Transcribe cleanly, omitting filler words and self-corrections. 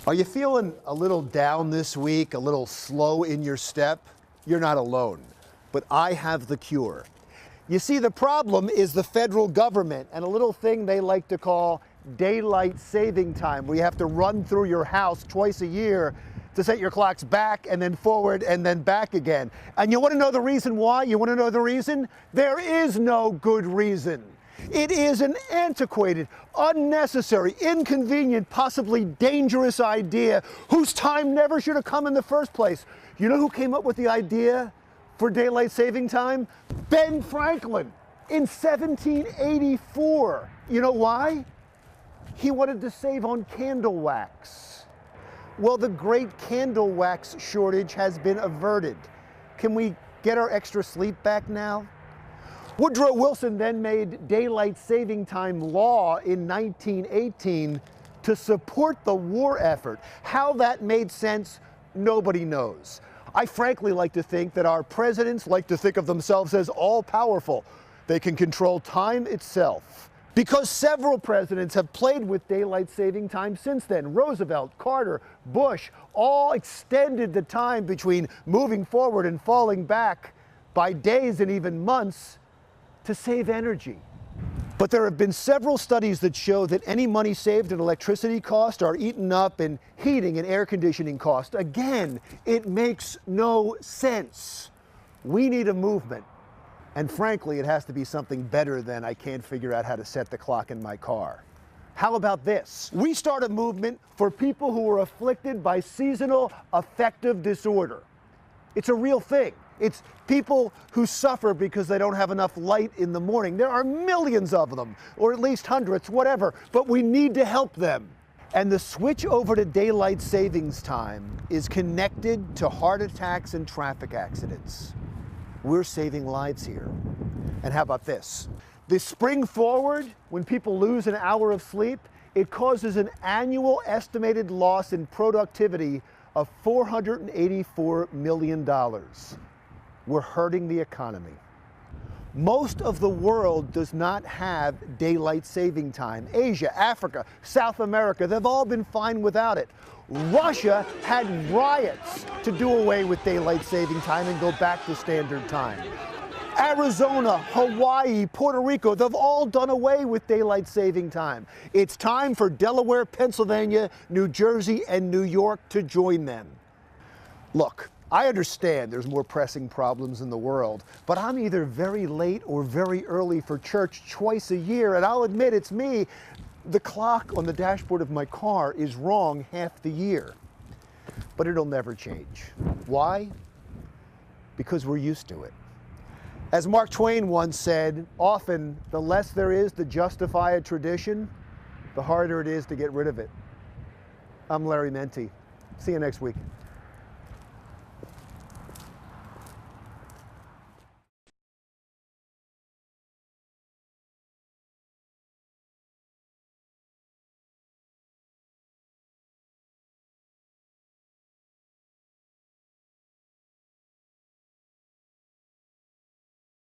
Are you feeling a little down this week, a little slow in your step? You're not alone, but I have the cure. You see, the problem is the federal government and a little thing they like to call daylight saving time, where you have to run through your house twice a year to set your clocks back and then forward and then back again. And you want to know the reason why? You want to know the reason? There is no good reason. It is an antiquated, unnecessary, inconvenient, possibly dangerous idea whose time never should have come in the first place. You know who came up with the idea for daylight saving time? Ben Franklin in 1784. You know why? He wanted to save on candle wax. Well, the great candle wax shortage has been averted. Can we get our extra sleep back now? Woodrow Wilson then made daylight saving time law in 1918 to support the war effort. How that made sense, nobody knows. I frankly like to think that our presidents like to think of themselves as all-powerful. They can control time itself. Because several presidents have played with daylight saving time since then. Roosevelt, Carter, Bush, all extended the time between moving forward and falling back by days and even months to save energy. But there have been several studies that show that any money saved in electricity costs are eaten up in heating and air conditioning costs. Again, it makes no sense. We need a movement. And frankly, it has to be something better than I can't figure out how to set the clock in my car. How about this? We start a movement for people who are afflicted by seasonal affective disorder. It's a real thing. It's people who suffer because they don't have enough light in the morning. There are millions of them, or at least hundreds, whatever, but we need to help them. And the switch over to daylight savings time is connected to heart attacks and traffic accidents. We're saving lives here. And how about this? This spring forward, when people lose an hour of sleep, it causes an annual estimated loss in productivity of $484 million. We're hurting the economy. Most of the world does not have daylight saving time. Asia, Africa, South America, they've all been fine without it. Russia had riots to do away with daylight saving time and go back to standard time. Arizona, Hawaii, Puerto Rico, they've all done away with daylight saving time. It's time for Delaware, Pennsylvania, New Jersey, and New York to join them. Look, I understand there's more pressing problems in the world, but I'm either very late or very early for church twice a year, and I'll admit it's me. The clock on the dashboard of my car is wrong half the year, but it'll never change. Why? Because we're used to it. As Mark Twain once said, often the less there is to justify a tradition, the harder it is to get rid of it. I'm Larry Mendte. See you next week.